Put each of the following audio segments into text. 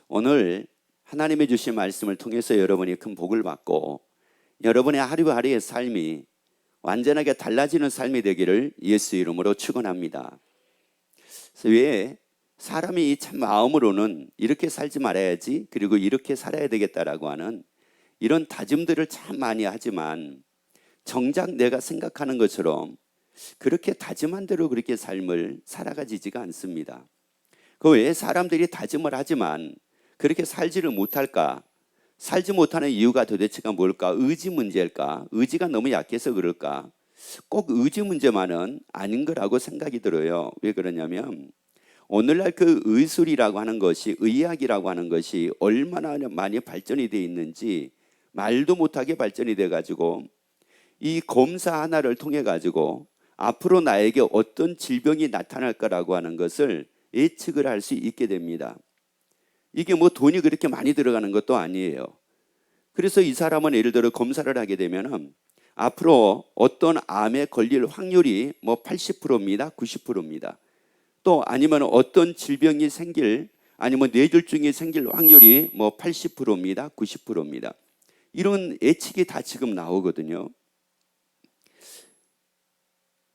오늘 하나님이 주신 말씀을 통해서 여러분이 큰 복을 받고 여러분의 하루하루의 삶이 완전하게 달라지는 삶이 되기를 예수 이름으로 축원합니다. 왜 사람이 참 마음으로는 이렇게 살지 말아야지, 그리고 이렇게 살아야 되겠다라고 하는 이런 다짐들을 참 많이 하지만 정작 내가 생각하는 것처럼 그렇게 다짐한 대로 그렇게 삶을 살아가지지가 않습니다. 그 외에 사람들이 다짐을 하지만 그렇게 살지를 못할까? 살지 못하는 이유가 도대체가 뭘까? 의지 문제일까? 의지가 너무 약해서 그럴까? 꼭 의지 문제만은 아닌 거라고 생각이 들어요. 왜 그러냐면 오늘날 그 의술이라고 하는 것이, 의학이라고 하는 것이 얼마나 많이 발전이 되어 있는지 말도 못하게 발전이 돼 가지고 이 검사 하나를 통해 가지고 앞으로 나에게 어떤 질병이 나타날 거라고 하는 것을 예측을 할 수 있게 됩니다. 이게 뭐 돈이 그렇게 많이 들어가는 것도 아니에요. 그래서 이 사람은 예를 들어 검사를 하게 되면 앞으로 어떤 암에 걸릴 확률이 뭐 80%입니다. 90%입니다. 또 아니면 어떤 질병이 생길, 아니면 뇌졸중이 생길 확률이 뭐 80%입니다. 90%입니다. 이런 예측이 다 지금 나오거든요.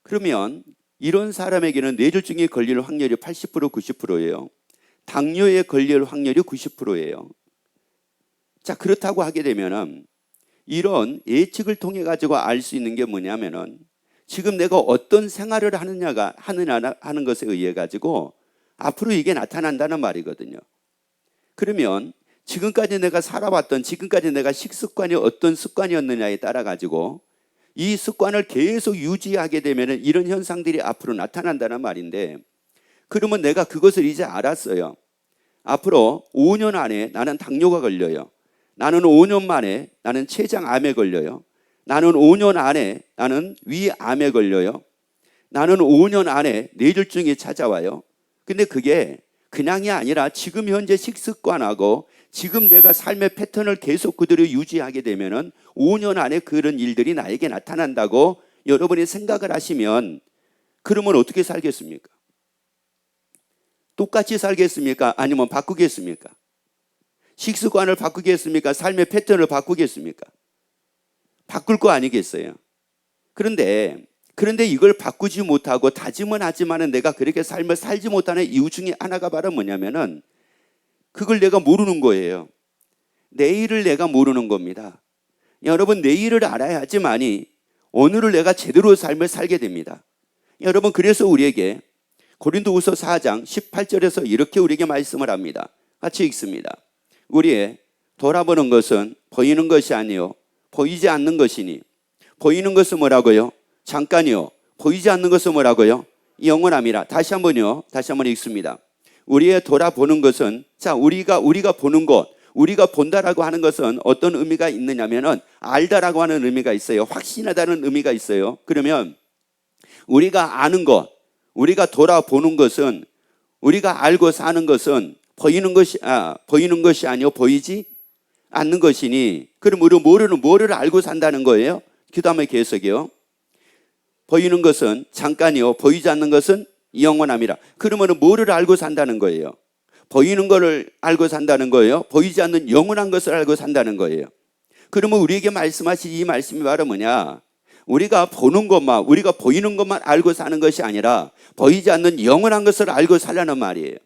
그러면 이런 사람에게는 뇌졸중에 걸릴 확률이 80%, 90%예요. 당뇨에 걸릴 확률이 90%예요. 자, 그렇다고 하게 되면은 이런 예측을 통해 가지고 알 수 있는 게 뭐냐면은 지금 내가 어떤 생활을 하느냐 하는 것에 의해 가지고 앞으로 이게 나타난다는 말이거든요. 그러면 지금까지 내가 살아왔던, 지금까지 내가 식습관이 어떤 습관이었느냐에 따라 가지고 이 습관을 계속 유지하게 되면은 이런 현상들이 앞으로 나타난다는 말인데, 그러면 내가 그것을 이제 알았어요. 앞으로 5년 안에 나는 당뇨가 걸려요. 나는 5년 만에 나는 췌장암에 걸려요. 나는 5년 안에 나는 위암에 걸려요. 나는 5년 안에 뇌졸중이 찾아와요. 근데 그게 그냥이 아니라 지금 현재 식습관하고 지금 내가 삶의 패턴을 계속 그대로 유지하게 되면은 5년 안에 그런 일들이 나에게 나타난다고 여러분이 생각을 하시면, 그러면 어떻게 살겠습니까? 똑같이 살겠습니까? 아니면 바꾸겠습니까? 식습관을 바꾸겠습니까? 삶의 패턴을 바꾸겠습니까? 바꿀 거 아니겠어요? 그런데 이걸 바꾸지 못하고 다짐은 하지만은 내가 그렇게 삶을 살지 못하는 이유 중에 하나가 바로 뭐냐면은 그걸 내가 모르는 거예요. 내일을 내가 모르는 겁니다. 여러분, 내일을 알아야지만이 오늘을 내가 제대로 삶을 살게 됩니다. 여러분, 그래서 우리에게 고린도후서 4장 18절에서 이렇게 우리에게 말씀을 합니다. 같이 읽습니다. 우리의 돌아보는 것은 보이는 것이 아니요 보이지 않는 것이니, 보이는 것은 뭐라고요? 잠깐이요. 보이지 않는 것은 뭐라고요? 영원함이라. 다시 한번 읽습니다. 우리의 돌아보는 것은, 자, 우리가 보는 것, 우리가 본다라고 하는 것은 어떤 의미가 있느냐면은 알다라고 하는 의미가 있어요. 확신하다는 의미가 있어요. 그러면 우리가 아는 것, 우리가 돌아보는 것은, 우리가 알고 사는 것은 보이는 것이 아니요 보이지 않는 것이니, 그럼 우리 뭐를 알고 산다는 거예요? 기도하면 계속이요. 보이는 것은 잠깐이요 보이지 않는 것은 영원함이라. 그러면 뭐를 알고 산다는 거예요? 보이는 것을 알고 산다는 거예요? 보이지 않는 영원한 것을 알고 산다는 거예요? 그러면 우리에게 말씀하신 이 말씀이 바로 뭐냐? 우리가 보는 것만, 우리가 보이는 것만 알고 사는 것이 아니라 보이지 않는 영원한 것을 알고 살라는 말이에요.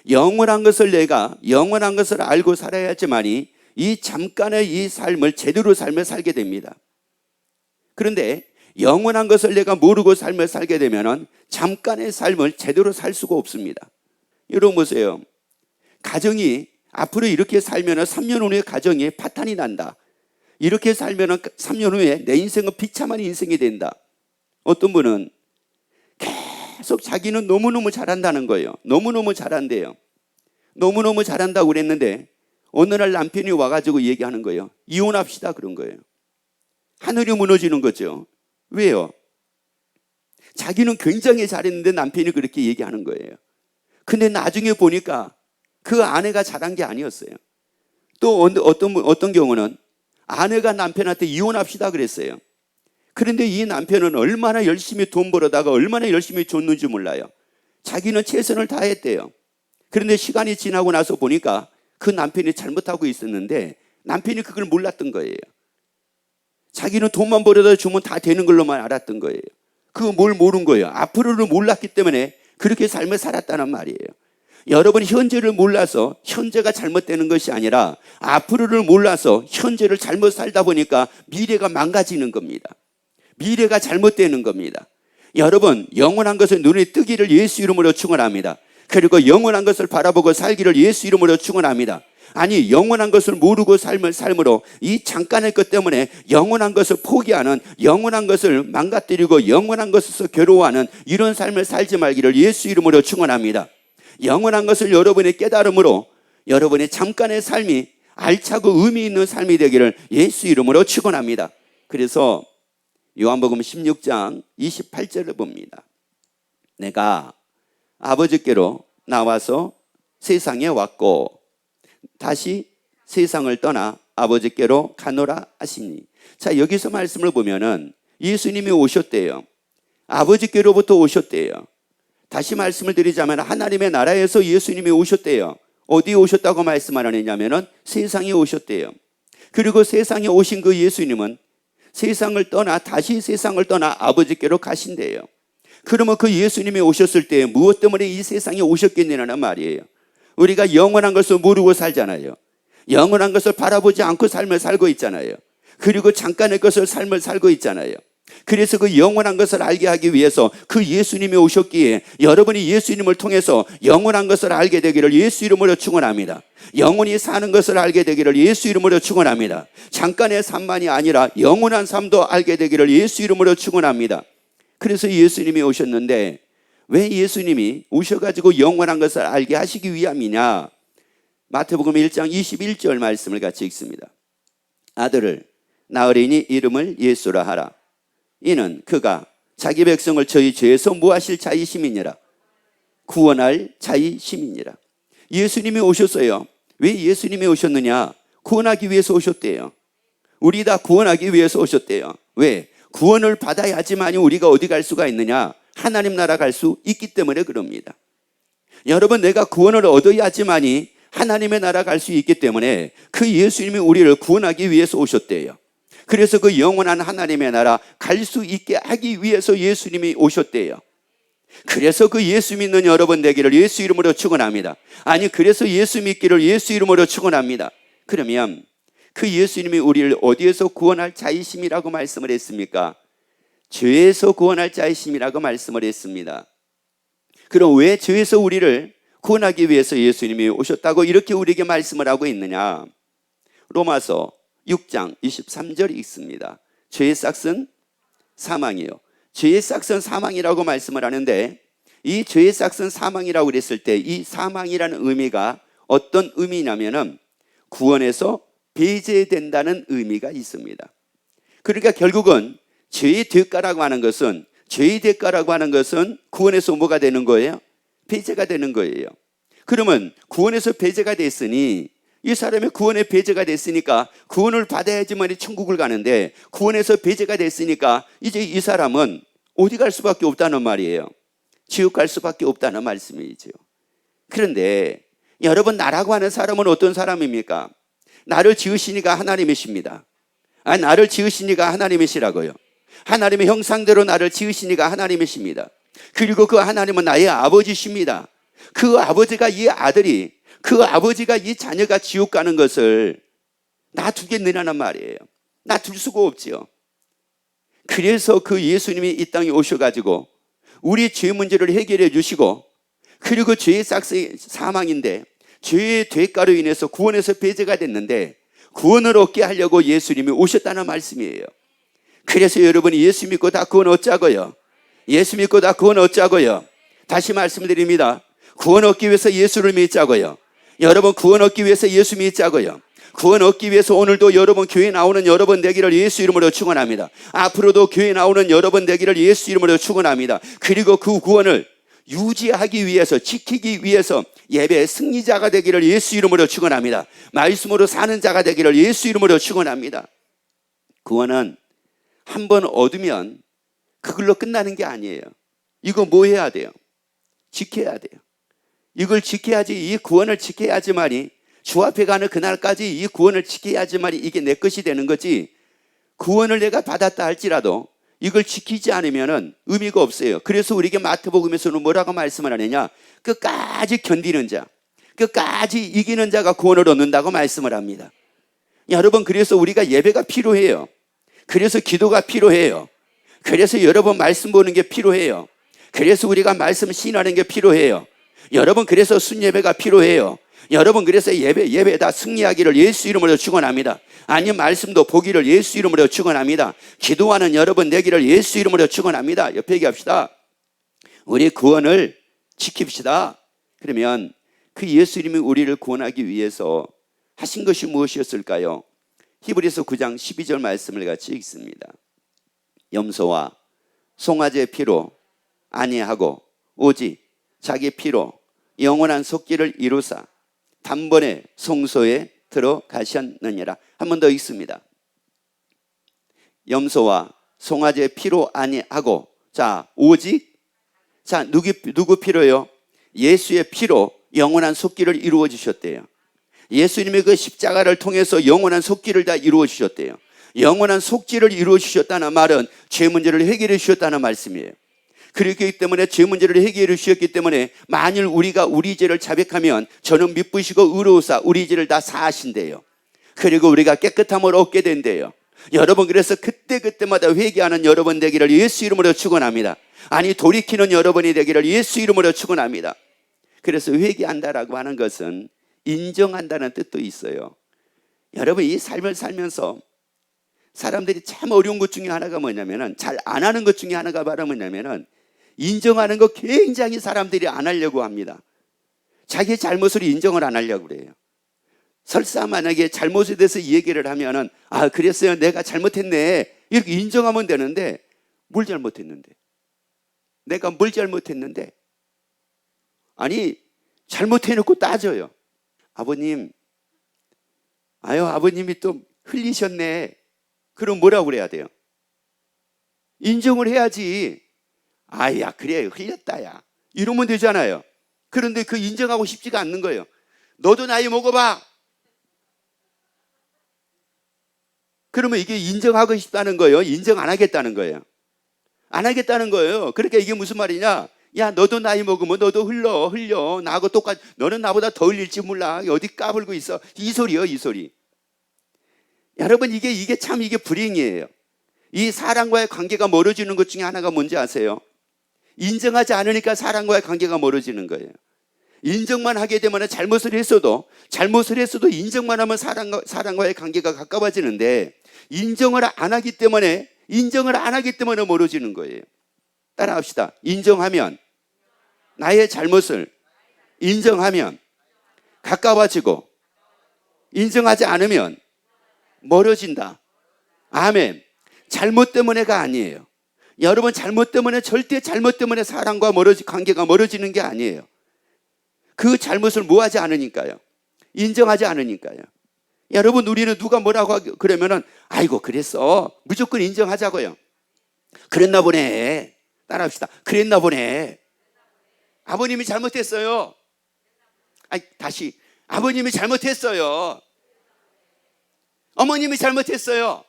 영원한 것을 알고 살아야지만이 이 잠깐의 이 삶을 제대로 삶을 살게 됩니다. 그런데 영원한 것을 내가 모르고 삶을 살게 되면 잠깐의 삶을 제대로 살 수가 없습니다. 여러분 보세요. 가정이 앞으로 이렇게 살면 3년 후에 가정이 파탄이 난다. 이렇게 살면 3년 후에 내 인생은 비참한 인생이 된다. 어떤 분은 계속 자기는 너무너무 잘한다는 거예요. 너무너무 잘한대요. 너무너무 잘한다고 그랬는데 어느 날 남편이 와가지고 얘기하는 거예요. 이혼합시다, 그런 거예요. 하늘이 무너지는 거죠. 왜요? 자기는 굉장히 잘했는데 남편이 그렇게 얘기하는 거예요. 근데 나중에 보니까 그 아내가 잘한 게 아니었어요. 또 어떤 경우는 아내가 남편한테 이혼합시다 그랬어요. 그런데 이 남편은 얼마나 열심히 돈 벌어다가 얼마나 열심히 줬는지 몰라요. 자기는 최선을 다했대요. 그런데 시간이 지나고 나서 보니까 그 남편이 잘못하고 있었는데 남편이 그걸 몰랐던 거예요. 자기는 돈만 벌어다 주면 다 되는 걸로만 알았던 거예요. 그거 뭘 모른 거예요. 앞으로를 몰랐기 때문에 그렇게 삶을 살았다는 말이에요. 여러분, 현재를 몰라서 현재가 잘못되는 것이 아니라 앞으로를 몰라서 현재를 잘못 살다 보니까 미래가 망가지는 겁니다. 미래가 잘못되는 겁니다. 여러분, 영원한 것을 눈에 뜨기를 예수 이름으로 축원합니다. 그리고 영원한 것을 바라보고 살기를 예수 이름으로 축원합니다. 아니, 영원한 것을 모르고 삶으로 이 잠깐의 것 때문에 영원한 것을 포기하는, 영원한 것을 망가뜨리고 영원한 것에서 괴로워하는 이런 삶을 살지 말기를 예수 이름으로 축원합니다. 영원한 것을 여러분의 깨달음으로 여러분의 잠깐의 삶이 알차고 의미 있는 삶이 되기를 예수 이름으로 축원합니다. 그래서 요한복음 16장 28절을 봅니다. 내가 아버지께로 나와서 세상에 왔고 다시 세상을 떠나 아버지께로 가노라 하시니. 자, 여기서 말씀을 보면은 예수님이 오셨대요. 아버지께로부터 오셨대요. 다시 말씀을 드리자면 하나님의 나라에서 예수님이 오셨대요. 어디에 오셨다고 말씀 안 하느냐면은 세상에 오셨대요. 그리고 세상에 오신 그 예수님은 세상을 떠나 다시 세상을 떠나 아버지께로 가신대요. 그러면 그 예수님이 오셨을 때 무엇 때문에 이 세상에 오셨겠느냐는 말이에요. 우리가 영원한 것을 모르고 살잖아요. 영원한 것을 바라보지 않고 삶을 살고 있잖아요. 그리고 잠깐의 것을 삶을 살고 있잖아요. 그래서 그 영원한 것을 알게 하기 위해서 그 예수님이 오셨기에 여러분이 예수님을 통해서 영원한 것을 알게 되기를 예수 이름으로 축원합니다. 영원히 사는 것을 알게 되기를 예수 이름으로 축원합니다. 잠깐의 삶만이 아니라 영원한 삶도 알게 되기를 예수 이름으로 축원합니다. 그래서 예수님이 오셨는데 왜 예수님이 오셔가지고 영원한 것을 알게 하시기 위함이냐? 마태복음 1장 21절 말씀을 같이 읽습니다. 아들을 낳으리니 이름을 예수라 하라. 이는 그가 자기 백성을 저희 죄에서 모하실 자이심이니라. 구원할 자이심이니라. 예수님이 오셨어요. 왜 예수님이 오셨느냐? 구원하기 위해서 오셨대요. 우리 다 구원하기 위해서 오셨대요. 왜? 구원을 받아야지만 우리가 어디 갈 수가 있느냐? 하나님 나라 갈 수 있기 때문에 그럽니다. 여러분, 내가 구원을 얻어야지만이 하나님의 나라 갈 수 있기 때문에 그 예수님이 우리를 구원하기 위해서 오셨대요. 그래서 그 영원한 하나님의 나라 갈 수 있게 하기 위해서 예수님이 오셨대요. 그래서 그 예수 믿는 여러분 되기를 예수 이름으로 축원합니다. 아니, 그래서 예수 믿기를 예수 이름으로 축원합니다. 그러면 그 예수님이 우리를 어디에서 구원할 자이심이라고 말씀을 했습니까? 죄에서 구원할 자이심이라고 말씀을 했습니다. 그럼 왜 죄에서 우리를 구원하기 위해서 예수님이 오셨다고 이렇게 우리에게 말씀을 하고 있느냐? 로마서 6장 23절이 있습니다. 죄의 싹은 사망이요. 죄의 싹은 사망이라고 말씀을 하는데 이 죄의 싹은 사망이라고 그랬을 때 이 사망이라는 의미가 어떤 의미냐면은 구원에서 배제된다는 의미가 있습니다. 그러니까 결국은 죄의 대가라고 하는 것은 구원에서 뭐가 되는 거예요? 배제가 되는 거예요. 그러면 구원에서 배제가 됐으니 이 사람의 구원에 배제가 됐으니까 구원을 받아야지만 천국을 가는데 구원에서 배제가 됐으니까 이제 이 사람은 어디 갈 수밖에 없다는 말이에요. 지옥 갈 수밖에 없다는 말씀이죠. 그런데 여러분, 나라고 하는 사람은 어떤 사람입니까? 나를 지으시니가 하나님이십니다. 나를 지으시니가 하나님이시라고요. 하나님의 형상대로 나를 지으시니가 하나님이십니다. 그리고 그 하나님은 나의 아버지십니다. 그 아버지가 이 아들이, 그 아버지가 이 자녀가 지옥 가는 것을 놔두겠느냐는 말이에요. 놔둘 수가 없지요. 그래서 그 예수님이 이 땅에 오셔가지고 우리 죄 문제를 해결해 주시고, 그리고 죄의 싹이 사망인데 죄의 대가로 인해서 구원에서 배제가 됐는데 구원을 얻게 하려고 예수님이 오셨다는 말씀이에요. 그래서 여러분이 예수 믿고 다 구원 얻자고요. 예수 믿고 다 구원 얻자고요. 다시 말씀드립니다. 구원 얻기 위해서 예수를 믿자고요. 여러분, 구원 얻기 위해서 예수 믿자고요. 구원 얻기 위해서 오늘도 여러분 교회 나오는 여러분 되기를 예수 이름으로 축원합니다. 앞으로도 교회 나오는 여러분 되기를 예수 이름으로 축원합니다. 그리고 그 구원을 유지하기 위해서, 지키기 위해서 예배의 승리자가 되기를 예수 이름으로 축원합니다. 말씀으로 사는 자가 되기를 예수 이름으로 축원합니다. 구원은 한 번 얻으면 그걸로 끝나는 게 아니에요. 이거 뭐 해야 돼요? 지켜야 돼요. 이걸 지켜야지, 이 구원을 지켜야지만이 주 앞에 가는 그날까지 이 구원을 지켜야지만 이게 내 것이 되는 거지, 구원을 내가 받았다 할지라도 이걸 지키지 않으면 의미가 없어요. 그래서 우리에게 마태복음에서는 뭐라고 말씀을 하느냐, 끝까지 견디는 자, 끝까지 이기는 자가 구원을 얻는다고 말씀을 합니다. 여러분, 그래서 우리가 예배가 필요해요. 그래서 기도가 필요해요. 그래서 여러분 말씀 보는 게 필요해요. 그래서 우리가 말씀 시인하는 게 필요해요. 여러분, 그래서 순예배가 필요해요. 여러분, 그래서 예배다 승리하기를 예수 이름으로 축원합니다. 아니, 말씀도 보기를 예수 이름으로 축원합니다. 기도하는 여러분 되기를 예수 이름으로 축원합니다. 옆에 얘기합시다. 우리 구원을 지킵시다. 그러면 그 예수님이 우리를 구원하기 위해서 하신 것이 무엇이었을까요? 히브리서 9장 12절 말씀을 같이 읽습니다. 염소와 송아지의 피로 아니하고 오직 자기 피로 영원한 속기를 이루사 단번에 성소에 들어가셨느니라. 한 번 더 읽습니다. 염소와 송아지의 피로 아니하고, 자, 오직, 자, 누구 피로요? 예수의 피로 영원한 속기를 이루어 주셨대요. 예수님의 그 십자가를 통해서 영원한 속기를 다 이루어 주셨대요. 영원한 속죄를 이루어 주셨다는 말은 죄 문제를 해결해 주셨다는 말씀이에요. 그렇기 때문에 죄 문제를 해결해 주셨기 때문에 만일 우리가 우리 죄를 자백하면 저는 미쁘시고 의로우사 우리 죄를 다 사하신대요. 그리고 우리가 깨끗함을 얻게 된대요. 여러분, 그래서 그때마다 회개하는 여러분 되기를 예수 이름으로 축원합니다. 아니, 돌이키는 여러분이 되기를 예수 이름으로 축원합니다. 그래서 회개한다라고 하는 것은 인정한다는 뜻도 있어요. 여러분, 이 삶을 살면서 사람들이 참 어려운 것 중에 하나가 뭐냐면은, 잘 안 하는 것 중에 하나가 바로 뭐냐면은, 인정하는 거 굉장히 사람들이 안 하려고 합니다. 자기의 잘못을 인정을 안 하려고 그래요. 설사 만약에 잘못에 대해서 얘기를 하면은, 아, 그랬어요, 내가 잘못했네, 이렇게 인정하면 되는데, 뭘 잘못했는데? 내가 뭘 잘못했는데? 아니, 잘못해놓고 따져요. 아버님, 아버님이 또 흘리셨네. 그럼 뭐라고 그래야 돼요? 인정을 해야지. 아야, 그래, 흘렸다, 야, 이러면 되잖아요. 그런데 그 인정하고 싶지가 않는 거예요. 너도 나이 먹어봐. 그러면 이게 인정하고 싶다는 거예요? 인정 안 하겠다는 거예요? 안 하겠다는 거예요. 그러니까 이게 무슨 말이냐? 야, 너도 나이 먹으면 너도 흘려. 나하고 똑같, 너는 나보다 더 흘릴지 몰라. 어디 까불고 있어. 이 소리요, 이 소리. 여러분, 이게 참 이게 불행이에요. 이 사람과의 관계가 멀어지는 것 중에 하나가 뭔지 아세요? 인정하지 않으니까 사람과의 관계가 멀어지는 거예요. 인정만 하게 되면 잘못을 했어도 인정만 하면 사람과의 관계가 가까워지는데, 인정을 안 하기 때문에 멀어지는 거예요. 따라합시다. 인정하면, 나의 잘못을 인정하면 가까워지고, 인정하지 않으면 멀어진다. 아멘. 잘못 때문에가 아니에요. 여러분, 절대 잘못 때문에 사람과 관계가 멀어지는 게 아니에요. 그 잘못을 뭐하지 않으니까요. 인정하지 않으니까요. 여러분, 우리는 누가 뭐라고 그러면은, 아이고, 그랬어, 무조건 인정하자고요. 그랬나 보네. 따라합시다. 그랬나 보네. 아버님이 잘못했어요. 다시. 아버님이 잘못했어요. 어머님이 잘못했어요.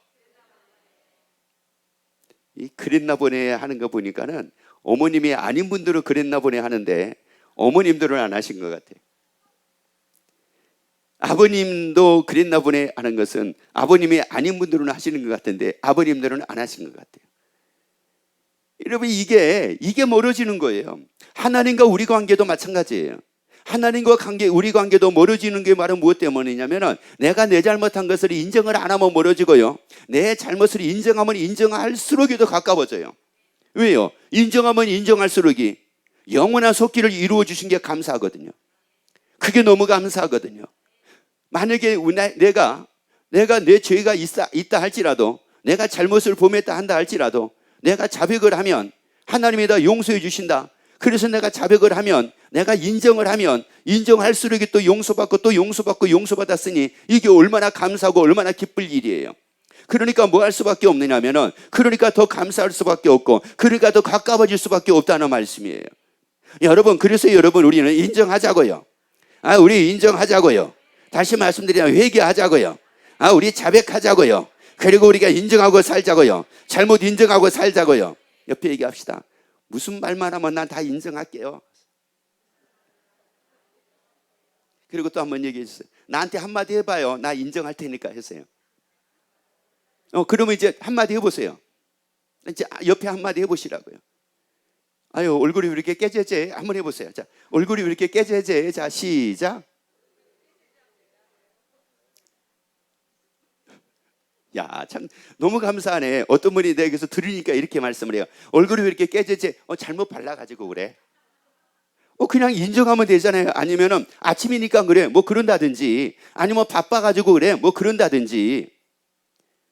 이 그랬나 보네 하는 거 보니까는 어머님이 아닌 분들은 그랬나 보네 하는데, 어머님들은 안 하신 것 같아요. 아버님도 그랬나 보네 하는 것은 아버님이 아닌 분들은 하시는 것 같은데, 아버님들은 안 하신 것 같아요. 여러분, 이게 멀어지는 거예요. 하나님과 우리 관계도 마찬가지예요. 하나님과 우리 관계도 멀어지는 게 말은 무엇 때문이냐면은, 내가 내 잘못한 것을 인정을 안 하면 멀어지고요, 내 잘못을 인정하면 인정할수록이 더 가까워져요. 왜요? 인정하면 인정할수록이 영원한 속기를 이루어 주신 게 감사하거든요. 그게 너무 감사하거든요. 만약에 내가 내 죄가 있다 할지라도, 내가 잘못을 범했다 한다 할지라도, 내가 자백을 하면 하나님이 다 용서해 주신다. 그래서 내가 자백을 하면, 내가 인정을 하면 인정할수록 또 용서받고 또 용서받았으니 이게 얼마나 감사하고 얼마나 기쁠 일이에요. 그러니까 뭐 할 수밖에 없느냐면은, 그러니까 더 감사할 수밖에 없고, 그러니까 더 가까워질 수밖에 없다는 말씀이에요. 여러분, 그래서 우리는 인정하자고요. 우리 인정하자고요. 다시 말씀드리면 회개하자고요. 우리 자백하자고요. 그리고 우리가 인정하고 살자고요. 잘못 인정하고 살자고요. 옆에 얘기합시다. 무슨 말만 하면 난 다 인정할게요. 그리고 또 한번 얘기해 주세요. 나한테 한마디 해봐요. 나 인정할 테니까 했어요. 그러면 이제 한마디 해보세요. 이제 옆에 한마디 해보시라고요. 아유, 얼굴이 왜 이렇게 깨재재? 한번 해보세요. 자, 얼굴이 왜 이렇게 깨재재? 자, 시작. 야, 참 너무 감사하네. 어떤 분이 내게서 들으니까 이렇게 말씀을 해요. 얼굴이 왜 이렇게 깨재재? 잘못 발라가지고 그래. 그냥 인정하면 되잖아요. 아니면은 아침이니까 그래. 뭐 그런다든지. 아니면 바빠가지고 그래. 뭐 그런다든지.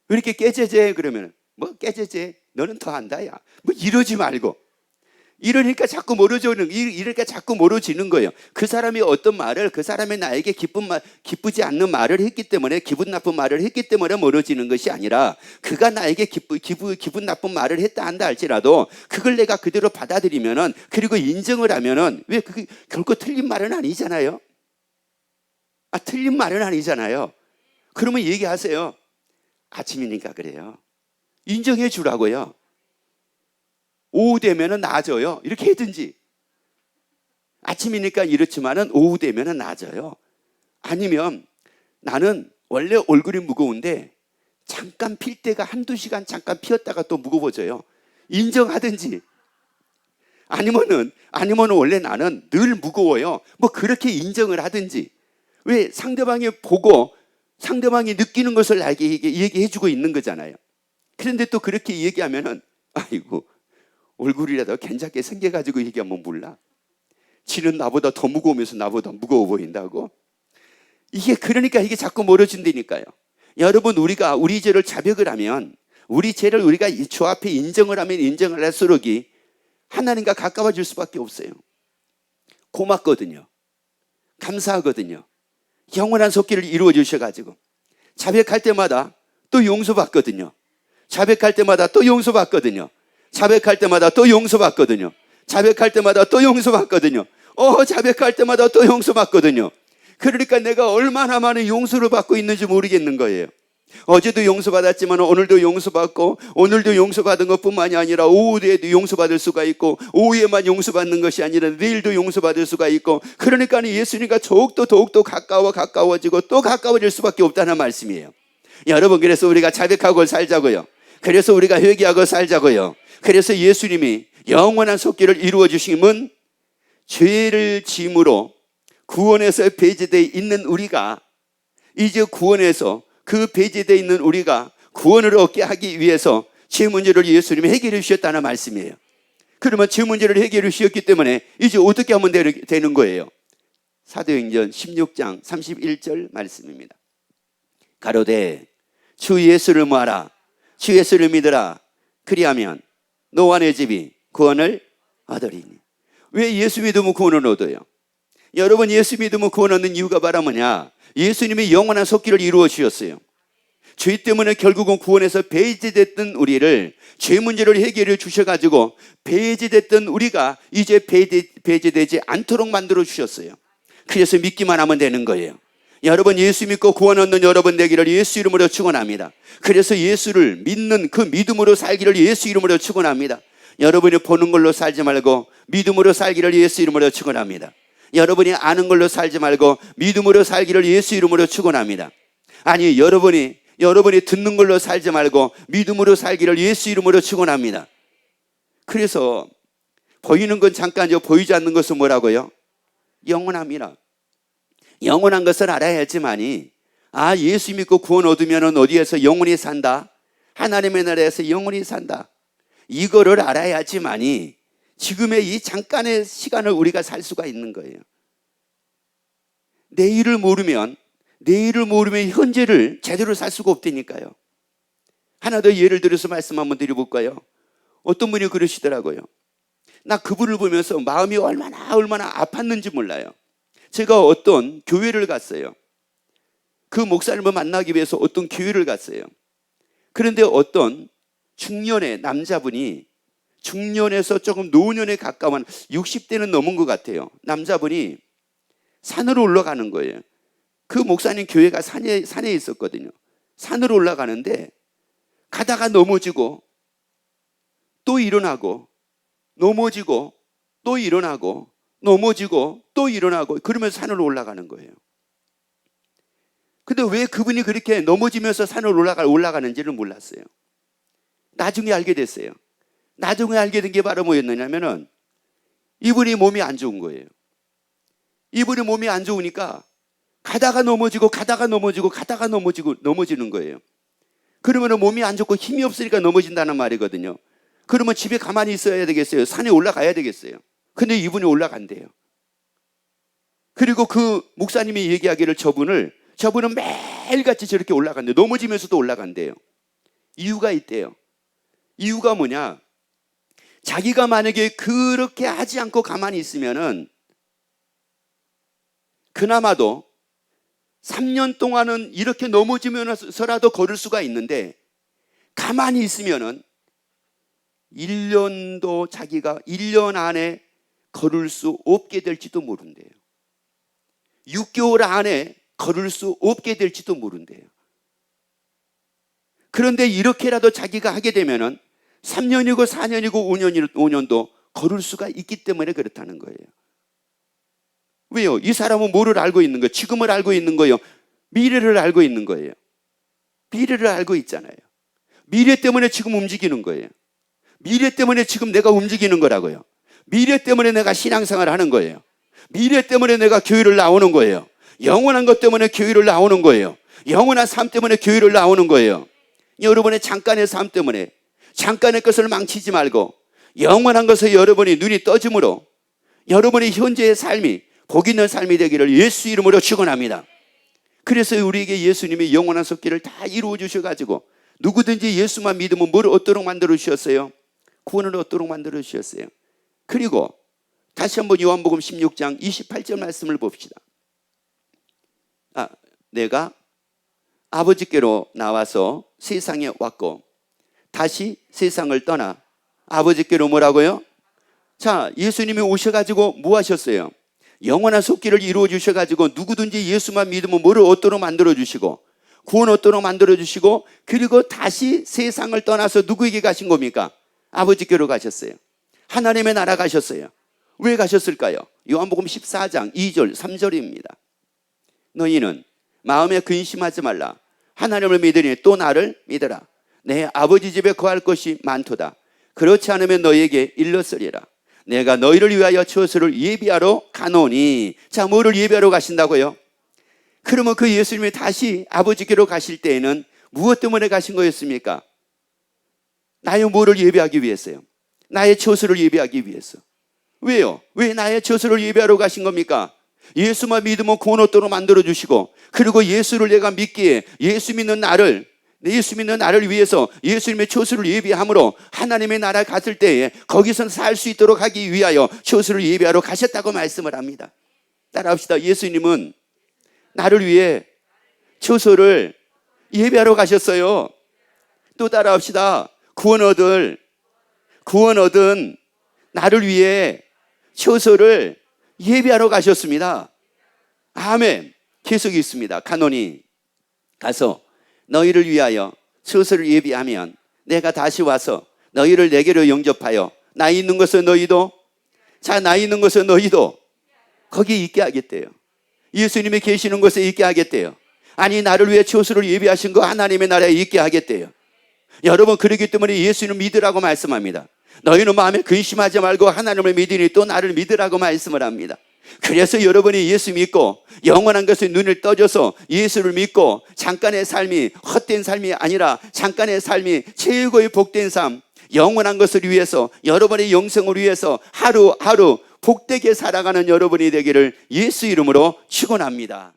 왜 이렇게 깨재재? 그러면 뭐 깨재재? 너는 더 한다, 야. 뭐 이러지 말고. 이러니까 자꾸 멀어지는 거예요. 그 사람이 어떤 말을, 그 사람이 나에게 기쁘지 않는 말을 했기 때문에, 기분 나쁜 말을 했기 때문에 멀어지는 것이 아니라, 그가 나에게 기분 나쁜 말을 했다 한다 할지라도 그걸 내가 그대로 받아들이면은, 그리고 인정을 하면은, 왜 그게 결코 틀린 말은 아니잖아요. 틀린 말은 아니잖아요. 그러면 얘기하세요. 아침이니까 그래요. 인정해 주라고요. 오후 되면은 나아져요. 이렇게 하든지. 아침이니까 이렇지만은 오후 되면은 나아져요. 아니면 나는 원래 얼굴이 무거운데 잠깐 필 때가 한두 시간 잠깐 피었다가 또 무거워져요. 인정하든지. 아니면은 원래 나는 늘 무거워요. 뭐 그렇게 인정을 하든지. 왜 상대방이 보고 상대방이 느끼는 것을 나에게 얘기해 주고 있는 거잖아요. 그런데 또 그렇게 얘기하면은 아이고, 얼굴이라도 괜찮게 생겨가지고 얘기하면 몰라. 지는 나보다 더 무거우면서 나보다 무거워 보인다고. 그러니까 이게 자꾸 멀어진다니까요. 여러분, 우리가 우리 죄를 자백을 하면, 우리 죄를 우리가 주 앞에 인정을 하면 인정을 할수록 하나님과 가까워질 수밖에 없어요. 고맙거든요. 감사하거든요. 영원한 속기를 이루어 주셔가지고 자백할 때마다 또 용서받거든요. 자백할 때마다 또 용서받거든요. 자백할 때마다 또 용서받거든요. 자백할 때마다 또 용서받거든요. 자백할 때마다 또 용서받거든요. 그러니까 내가 얼마나 많은 용서를 받고 있는지 모르겠는 거예요. 어제도 용서받았지만 오늘도 용서받고, 오늘도 용서받은 것뿐만이 아니라 오후에도 용서받을 수가 있고, 오후에만 용서받는 것이 아니라 내일도 용서받을 수가 있고, 그러니까 예수님과 더욱더 가까워지고 또 가까워질 수밖에 없다는 말씀이에요. 여러분, 그래서 우리가 자백하고 살자고요. 그래서 우리가 회개하고 살자고요. 그래서 예수님이 영원한 속기를 이루어 주심은 죄를 짐으로 구원에서 배제되어 있는 우리가, 이제 구원에서 그 배제되어 있는 우리가 구원을 얻게 하기 위해서 죄 문제를 예수님이 해결해 주셨다는 말씀이에요. 그러면 죄 문제를 해결해 주셨기 때문에 이제 어떻게 하면 되는 거예요? 사도행전 16장 31절 말씀입니다. 가로되 주 예수를 모아라. 주 예수를 믿으라. 그리하면 너와 내 집이 구원을 얻으리니. 왜 예수 믿으면 구원을 얻어요? 여러분, 예수 믿으면 구원 얻는 이유가 바로 뭐냐? 예수님이 영원한 속기를 이루어 주셨어요. 죄 때문에 결국은 구원에서 배제됐던 우리를, 죄 문제를 해결해 주셔가지고 배제됐던 우리가 이제 배제되지 않도록 만들어 주셨어요. 그래서 믿기만 하면 되는 거예요. 여러분, 예수 믿고 구원 얻는 여러분 되기를 예수 이름으로 축원합니다. 그래서 예수를 믿는 그 믿음으로 살기를 예수 이름으로 축원합니다. 여러분이 보는 걸로 살지 말고 믿음으로 살기를 예수 이름으로 축원합니다. 여러분이 아는 걸로 살지 말고 믿음으로 살기를 예수 이름으로 축원합니다. 아니, 여러분이 듣는 걸로 살지 말고 믿음으로 살기를 예수 이름으로 축원합니다. 그래서 보이는 건 잠깐이요, 보이지 않는 것은 뭐라고요? 영원합니다. 영원한 것을 알아야 했지만이, 예수 믿고 구원 얻으면 어디에서 영원히 산다? 하나님의 나라에서 영원히 산다. 이거를 알아야 하지만이 지금의 이 잠깐의 시간을 우리가 살 수가 있는 거예요. 내일을 모르면 현재를 제대로 살 수가 없다니까요. 하나 더 예를 들어서 말씀 한번 드려볼까요? 어떤 분이 그러시더라고요. 나 그분을 보면서 마음이 얼마나 아팠는지 몰라요. 제가 어떤 교회를 갔어요. 그 목사님을 만나기 위해서 어떤 교회를 갔어요. 그런데 어떤 중년의 남자분이, 중년에서 조금 노년에 가까운 60대는 넘은 것 같아요. 남자분이 산으로 올라가는 거예요. 그 목사님 교회가 산에 있었거든요. 산으로 올라가는데 가다가 넘어지고 또 일어나고 넘어지고 또 일어나고 넘어지고 또 일어나고 그러면서 산으로 올라가는 거예요. 근데 왜 그분이 그렇게 넘어지면서 산을 올라가는지를 몰랐어요. 나중에 알게 됐어요. 나중에 알게 된 게 바로 뭐였느냐면은 이분이 몸이 안 좋은 거예요. 이분이 몸이 안 좋으니까 가다가 넘어지고 가다가 넘어지고 가다가 넘어지는 거예요. 그러면 몸이 안 좋고 힘이 없으니까 넘어진다는 말이거든요. 그러면 집에 가만히 있어야 되겠어요? 산에 올라가야 되겠어요? 근데 이분이 올라간대요. 그리고 그 목사님이 얘기하기를 저분은 매일같이 저렇게 올라간대요. 넘어지면서도 올라간대요. 이유가 있대요. 이유가 뭐냐? 자기가 만약에 그렇게 하지 않고 가만히 있으면은 그나마도 3년 동안은 이렇게 넘어지면서라도 걸을 수가 있는데 가만히 있으면은 1년도 자기가 1년 안에 걸을 수 없게 될지도 모른대요. 6개월 안에 걸을 수 없게 될지도 모른대요. 그런데 이렇게라도 자기가 하게 되면은 3년이고 4년이고 5년도 걸을 수가 있기 때문에 그렇다는 거예요. 왜요? 이 사람은 뭐를 알고 있는 거예요? 지금을 알고 있는 거예요? 미래를 알고 있는 거예요? 미래를 알고 있잖아요. 미래 때문에 지금 움직이는 거예요. 미래 때문에 지금 내가 움직이는 거라고요. 미래 때문에 내가 신앙생활을 하는 거예요. 미래 때문에 내가 교회를 나오는 거예요. 영원한 것 때문에 교회를 나오는 거예요. 영원한 삶 때문에 교회를 나오는 거예요. 여러분의 잠깐의 삶 때문에 잠깐의 것을 망치지 말고 영원한 것에 여러분이 눈이 떠짐으로 여러분의 현재의 삶이 복 있는 삶이 되기를 예수 이름으로 축원합니다. 그래서 우리에게 예수님이 영원한 속기를 다 이루어 주셔가지고 누구든지 예수만 믿으면 뭘 얻도록 만들어 주셨어요? 구원을 얻도록 만들어 주셨어요. 그리고 다시 한번 요한복음 16장 28절 말씀을 봅시다. 내가 아버지께로 나와서 세상에 왔고 다시 세상을 떠나 아버지께로 뭐라고요? 자, 예수님이 오셔가지고 뭐 하셨어요? 영원한 속기를 이루어 주셔가지고 누구든지 예수만 믿으면 뭐를 얻도록 만들어 주시고 구원 얻도록 만들어 주시고 그리고 다시 세상을 떠나서 누구에게 가신 겁니까? 아버지께로 가셨어요. 하나님의 나라 가셨어요. 왜 가셨을까요? 요한복음 14장 2절 3절입니다. 너희는 마음에 근심하지 말라. 하나님을 믿으니 또 나를 믿으라. 내 아버지 집에 거할 것이 많도다. 그렇지 않으면 너희에게 일렀으리라. 내가 너희를 위하여 처소를 예비하러 가노니. 자, 뭐를 예비하러 가신다고요? 그러면 그 예수님이 다시 아버지께로 가실 때에는 무엇 때문에 가신 거였습니까? 나의 뭐를 예비하기 위해서요? 나의 처소를 예비하기 위해서. 왜요? 왜 나의 처소를 예비하러 가신 겁니까? 예수만 믿으면 구원 얻도록 만들어 주시고 그리고 예수를 내가 믿기에 예수 믿는 나를 위해서 예수님의 처소를 예비함으로 하나님의 나라에 갔을 때에 거기서 살 수 있도록 하기 위하여 처소를 예비하러 가셨다고 말씀을 합니다. 따라합시다. 예수님은 나를 위해 처소를 예비하러 가셨어요. 또 따라합시다. 구원 얻은 나를 위해 처소를 예비하러 가셨습니다. 아멘. 계속 있습니다. 가노니 가서 너희를 위하여 처소를 예비하면 내가 다시 와서 너희를 내게로 영접하여 나 있는 곳에 너희도 거기에 있게 하겠대요. 예수님이 계시는 곳에 있게 하겠대요. 아니 나를 위해 처소를 예비하신 거 하나님의 나라에 있게 하겠대요. 여러분 그렇기 때문에 예수님을 믿으라고 말씀합니다. 너희는 마음에 근심하지 말고 하나님을 믿으니 또 나를 믿으라고 말씀을 합니다. 그래서 여러분이 예수 믿고 영원한 것에 눈을 떠줘서 예수를 믿고 잠깐의 삶이 헛된 삶이 아니라 잠깐의 삶이 최고의 복된 삶, 영원한 것을 위해서 여러분의 영생을 위해서 하루하루 복되게 살아가는 여러분이 되기를 예수 이름으로 축원합니다.